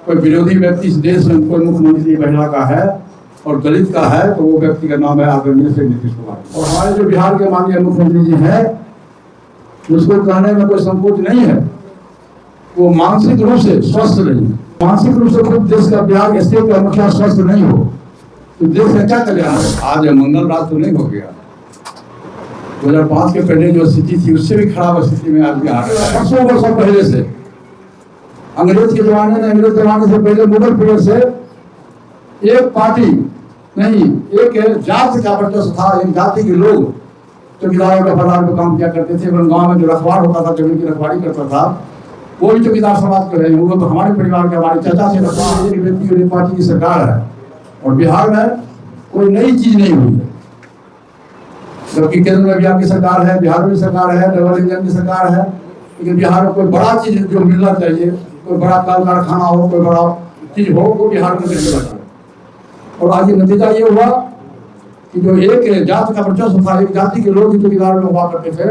कोई विरोधी व्यक्ति इस देश में कोई मुख्यमंत्री महिला का है और दलित का है तो वो व्यक्ति का नाम है आदरणीय श्री नीतीश कुमार। और हमारे जो बिहार के माननीय मुख्यमंत्री जी हैं, उसको कहने में कोई संकोच नहीं है, वो मानसिक रूप से स्वस्थ नहीं है। मानसिक रूप से खुद देश का बिहार स्टेट का मुखिया स्वस्थ नहीं हो तो देश का क्या कल्याण है। आज मंगल रात तो नहीं हो गया, 2005 के पहले जो स्थिति थी उससे भी खराब स्थिति में आज बिहार है। वर्षों पहले से अंग्रेज के जमाने में, अंग्रेज जमाने से पहले मुगल पीरियड से एक पार्टी नहीं, एक जाति का वर्चस्व था। एक जाति के लोग चौकीदारों का फलार को काम किया करते थे। गांव में जो रखवार होता था, जमीन की रखवारी करता था, वो भी चौकीदार समाज के रहे। वो तो हमारे परिवार के, हमारे चाचा से एक व्यक्ति और पार्टी की सरकार है और बिहार में कोई नई चीज नहीं हुई है। जबकि केंद्र में भी आपकी सरकार है, बिहार में भी सरकार है, डबल इंजन की सरकार है, लेकिन बिहार में कोई बड़ा चीज जो मिलना चाहिए, कोई बड़ा कल कारखाना हो, कोई बड़ा चीज हो, वो बिहार में नहीं मिलना चाहिए। और आज ये नतीजा ये हुआ कि जो एक जाति का वर्चस्व था, एक जाति के लोग चौकीदार में हुआ करते थे,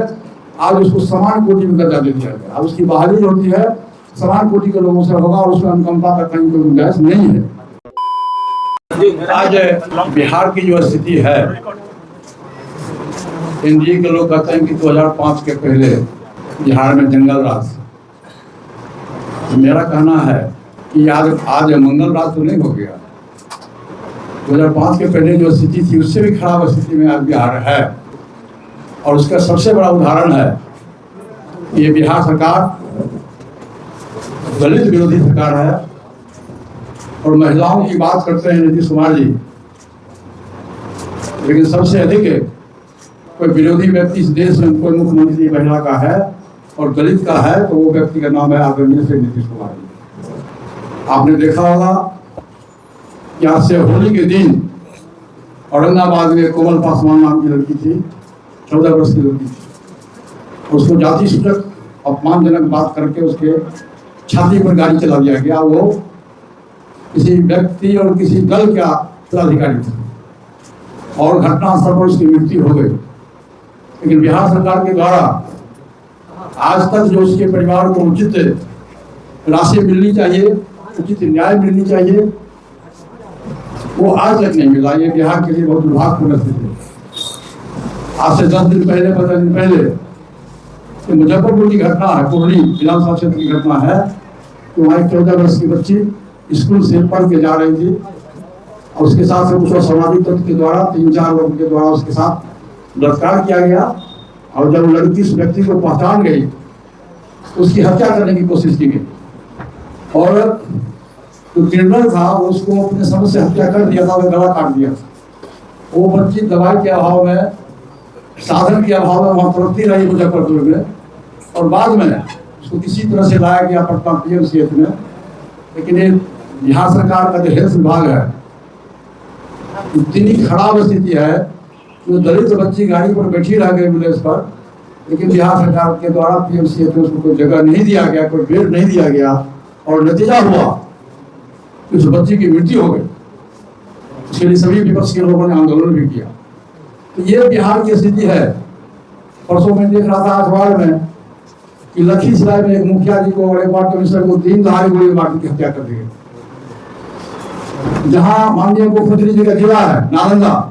आज उसको समान कोटि में दर्जा दे दिया गया। अब उसकी बहाली होती है समान कोटि के लोगों से होगा और उसमें अनुकंपा का कहीं कोई गुंजाइश नहीं है। आज बिहार की जो स्थिति है, एनडीए के लोग कहते हैं कि 2005 के पहले बिहार में जंगल राज। तो मेरा कहना है कि आज मंगल राज तो नहीं हो गया, 2005 के पहले जो स्थिति थी उससे भी खराब स्थिति में आज बिहार है। और उसका सबसे बड़ा उदाहरण है ये बिहार सरकार दलित विरोधी सरकार है। और महिलाओं की बात करते हैं नीतीश कुमार जी, लेकिन सबसे अधिक कोई विरोधी व्यक्ति इस देश में कोई मुख्यमंत्री महिला का है और दलित का है तो वो व्यक्ति का नाम है आदरणीय श्री नीतीश कुमार जी। आपने देखा होगा कि आज से होली के दिन औरंगाबाद में कोमल पासवान नाम की लड़की थी, 14 वर्ष की लड़की थी। उसको जाति सूचक अपमानजनक बात करके उसके छाती पर गाड़ी चला दिया गया। वो किसी व्यक्ति और किसी दल का पदाधिकारी था और घटनास्थल पर उसकी मृत्यु हो गई। लेकिन बिहार सरकार के द्वारा आज तक जो उसके परिवार को उचित राशि मिलनी चाहिए, उचित न्याय मिलनी चाहिए, वो आज तक नहीं मिला। ये बिहार के लिए बहुत दुर्भाग्यपूर्ण स्थिति है। आज से 10 दिन पहले, 15 दिन पहले मुजफ्फरपुर की घटना है, कुर्ली विधानसभा क्षेत्र की घटना है कि वहाँ एक 14 वर्ष की बच्ची स्कूल से पढ़ के जा रही थी और उसके साथ उसको सामाजिक तत्व के द्वारा 3-4 लोगों के द्वारा उसके साथ बलात्कार किया गया। और जब लड़की उस व्यक्ति को पहचान गई, उसकी हत्या करने की कोशिश की गई और जो क्रिमिनल था उसको अपने समझ से हत्या कर दिया था, वो गला काट दिया था। वो बच्ची दवाई के अभाव में, साधन के अभाव में वहाँ तड़पती रही मुजफ्फरपुर में और बाद में उसको किसी तरह से लाया गया पटना पीएमसीएच में। लेकिन ये बिहार सरकार का जो हेल्थ विभाग है, इतनी खराब स्थिति है, जो दलित बच्ची गाड़ी पर बैठी रह गई एम्बुलेंस पर, लेकिन बिहार सरकार के द्वारा पीएमसीएच में उसको कोई जगह नहीं दिया गया, कोई बेड नहीं दिया गया और नतीजा हुआ कि उस बच्ची की मृत्यु हो गई। उसके लिए सभी विपक्ष के लोगों ने आंदोलन भी किया। तो ये बिहार की स्थिति है। परसों में देख रहा था अखबार में कि लखीसराय में एक मुखिया जी को और एक वार्ड कमिश्नर को 3 दहाड़े गोली मार की हत्या कर दी गई। जहां माननीय मुख्यमंत्री जी का जिला है नालंदा,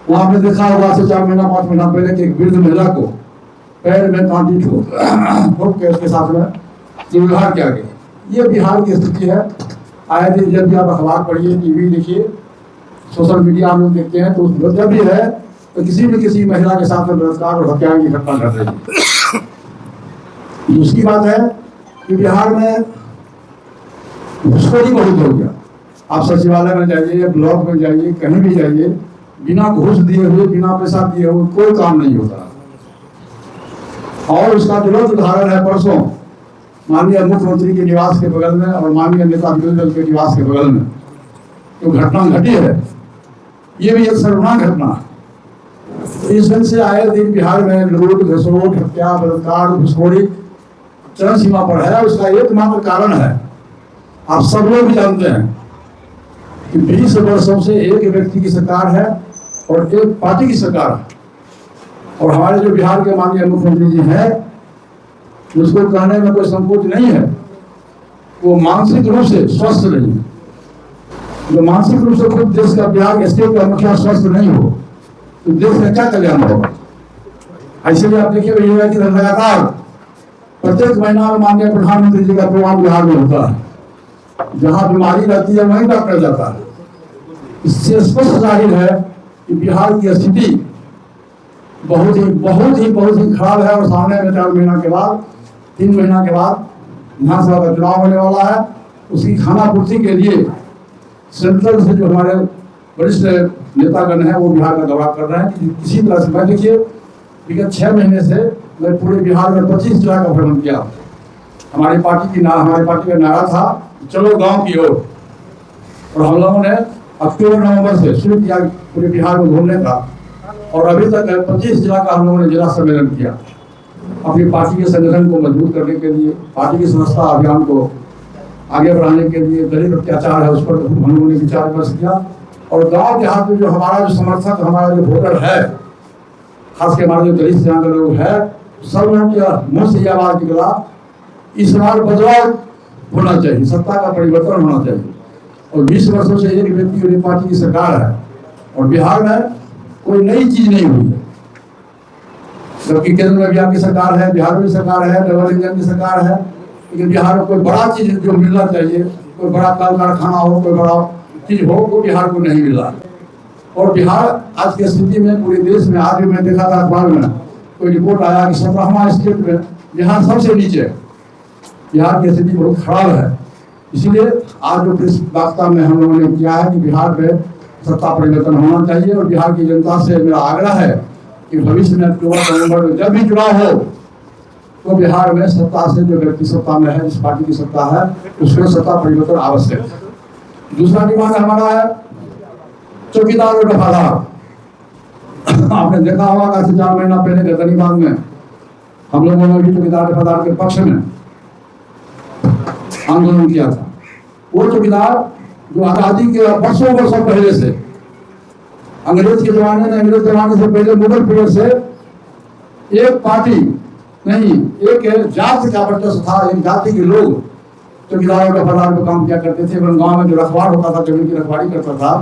वहां पे देखा होगा से 4 महीना 5 महीना पहले एक वृद्ध महिला को पैर में कांटी ठोक के उसके साथ में व्यवहार किया गया। ये बिहार की स्थिति है। आए दिन जब भी आप अखबार पढ़िए, टीवी देखिए, सोशल मीडिया हम लोग देखते हैं, तो जब भी है तो किसी न किसी महिला के साथ में बलात्कार और हत्या की घटना घट रही है। दूसरी बात है कि बिहार में घूसखोरी बहुत हो गया। आप सचिवालय में जाइए, ब्लॉक में जाइए, कहीं भी जाइए, बिना घूस दिए हुए, बिना पैसा दिए हुए कोई काम नहीं होता। और उसका ज्वलंत उदाहरण है परसों माननीय मुख्यमंत्री के निवास के बगल में और माननीय नेता विरोधी दल के निवास के बगल में जो घटना घटी है, ये भी एक शर्मनाक घटना है। इस दिन से आए दिन बिहार में लूट, घसोट, हत्या, बलात्कार, घूसखोरी चरम सीमा पर है। उसका एकमात्र कारण है, आप सब लोग भी जानते हैं कि 20 वर्षों से एक व्यक्ति की सरकार है और एक पार्टी की सरकार है। और हमारे जो बिहार के माननीय मुख्यमंत्री जी हैं, उसको कहने में कोई संकोच नहीं है वो मानसिक रूप से स्वस्थ नहीं है। जो मानसिक रूप से खुद देश का बिहार स्टेट का मुखिया स्वस्थ नहीं हो तो देश का क्या कल्याण होगा। ऐसे भी आप देखिए कि लगातार प्रत्येक महीना में माननीय प्रधानमंत्री जी का प्रोग्राम बिहार में होता है। जहां बीमारी रहती है वहीं डॉक्टर जाता है। इससे स्पष्ट जाहिर है कि बिहार की स्थिति बहुत ही खराब है। और सामने में 4 महीना के बाद 3 महीना के बाद विधानसभा का चुनाव होने वाला है। उसकी खानापूर्ति के लिए सेंट्रल से जो हमारे वरिष्ठ नेतागण हैं वो बिहार का दौरा कर रहे हैं कि किसी तरह से। मैं देखिए विगत 6 महीने से मैं पूरे बिहार में 25 जिला का भ्रमण किया। हमारी पार्टी का नारा था चलो गांव की ओर। और हम लोगों ने अक्टूबर नवंबर से शुरू किया पूरे बिहार में घूमने का। और अभी तक 25 जिला का हम लोगों ने जिला सम्मेलन किया अपनी पार्टी के संगठन को मजबूत करने के लिए, पार्टी की संस्था अभियान को आगे बढ़ाने के लिए। दलित अत्याचार है उस पर हम लोगों ने विचार विमर्श किया। और गांव देहात में जो हमारा जो समर्थक, हमारा जो वोटर है, खास के हमारे जो दलित सेना के लोग है, सब लोगों की मुंह से यह आवाज निकला इस बार बदलाव होना चाहिए, सत्ता का परिवर्तन होना चाहिए। और 20 वर्षों से एक व्यक्ति की पार्टी की सरकार है और बिहार में कोई नई चीज नहीं हुई है। जबकि केंद्र में भी आपकी सरकार है, बिहार में सरकार है, डबल इंजन की सरकार है, लेकिन बिहार में कोई बड़ा चीज जो मिलना चाहिए, कोई बड़ा कल कारखाना हो, कोई बड़ा चीज हो, वो बिहार को नहीं मिल रहा। और बिहार आज की स्थिति में पूरे देश में, आज भी मैं देखा था अखबार में कोई रिपोर्ट आया कि 17वां स्टेट में बिहार सबसे नीचे है। बिहार की स्थिति बहुत खराब है। इसीलिए आज जो प्रेस वार्ता में हम लोगों ने किया है कि बिहार में सत्ता परिवर्तन होना चाहिए। और बिहार की जनता से मेरा आग्रह है कि भविष्य में अक्टूबर नवंबर में जब भी चुनाव हो तो बिहार में सत्ता से जो व्यक्ति सत्ता में है, जिस पार्टी की सत्ता है, उसमें सत्ता परिवर्तन आवश्यक है। दूसरा डिमांड हमारा है चौकीदार और दफादार। आपने देखा होगा कि 4 महीना पहले गर्दनीबाग में हम लोगों ने भी चौकीदार दफादार के पक्ष में आंदोलन किया था। वो चौकीदार जो आजादी के वर्षों पहले से, अंग्रेज जमाने से पहले, मुगल पीरियड से एक पार्टी नहीं, एक जाति का वर्चस्व था। एक जाति के लोग चौकीदार और दफादार को काम किया करते थे। गांव में जो रखवार होता था, जमीन की रखवारी करता था,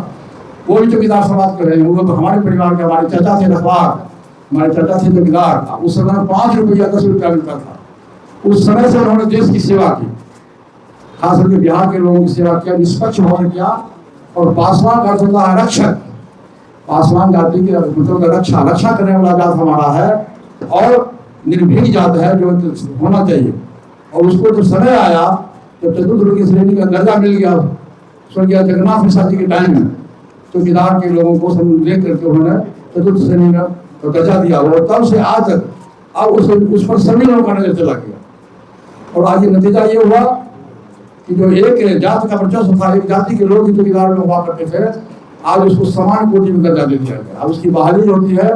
वो भी चौकीदार समाज के रहे। वो तो हमारे परिवार के, हमारे चाचा थे रखवार, हमारे चाचा थे चौकीदार। उस समय 5 रुपया 10 रुपया मिलता था। उस समय से उन्होंने देश की सेवा की, खास करके बिहार के लोगों की सेवा किया, निष्पक्ष होकर किया। और पासवान का अर्थ होता है रक्षक। पासवान जाति की मतलब रक्षा करने वाला जात हमारा है और निर्भीक जात है जो होना चाहिए। और उसको जब समय आया जब चतुर्थ की श्रेणी का दर्जा मिल गया स्वर्गीय जगन्नाथ मिश्रा जी के टाइम में, चौकीदार के लोगों को लेकर करके उन्होंने चतुर्थ श्रेणी का दर्जा दिया। और तब से आज तक अब उस पर सभी लोगों का नजर चला गया। और आज ये नतीजा ये हुआ कि जो एक जाति का वर्चस्व था, एक जाति के लोग चौकीदार में हुआ करते थे, आज उसको समान कोटि में दर्जा दे दिया गया। अब उसकी बहाली जो होती है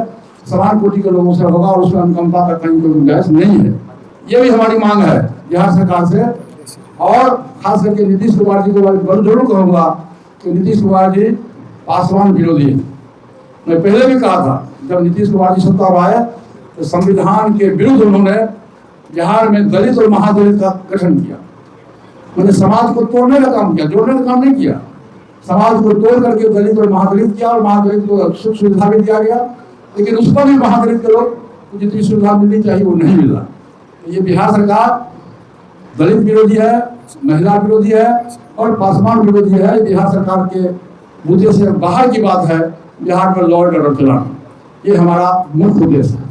समान कोटि के लोगों से होगा और उसमें अनुकंपा का कहीं कोई गुंजाइश नहीं है। ये भी हमारी मांग है बिहार सरकार से। और खास करके नीतीश कुमार जी को जरूर कहूँगा कि नीतीश कुमार जी पासवान विरोधी है। मैं पहले भी कहा था, जब नीतीश कुमार जी सत्ता में आए तो संविधान के विरुद्ध उन्होंने बिहार में दलित और महादलित का गठन किया। मैंने समाज को तोड़ने का काम किया, जोड़ने का काम नहीं किया। समाज को तोड़ करके दलित और महादलित किया और महादलित को सुख सुविधा भी दिया गया, लेकिन उस पर भी महादलित के लोग को जितनी सुविधा मिलनी चाहिए वो नहीं मिला। तो ये बिहार सरकार दलित विरोधी है, महिला विरोधी है और पासवान विरोधी है। बिहार सरकार के मुद्दे से बाहर की बात है बिहार पर लॉ एंड ऑर्डर चलाना। ये हमारा मुख्य उद्देश्य है।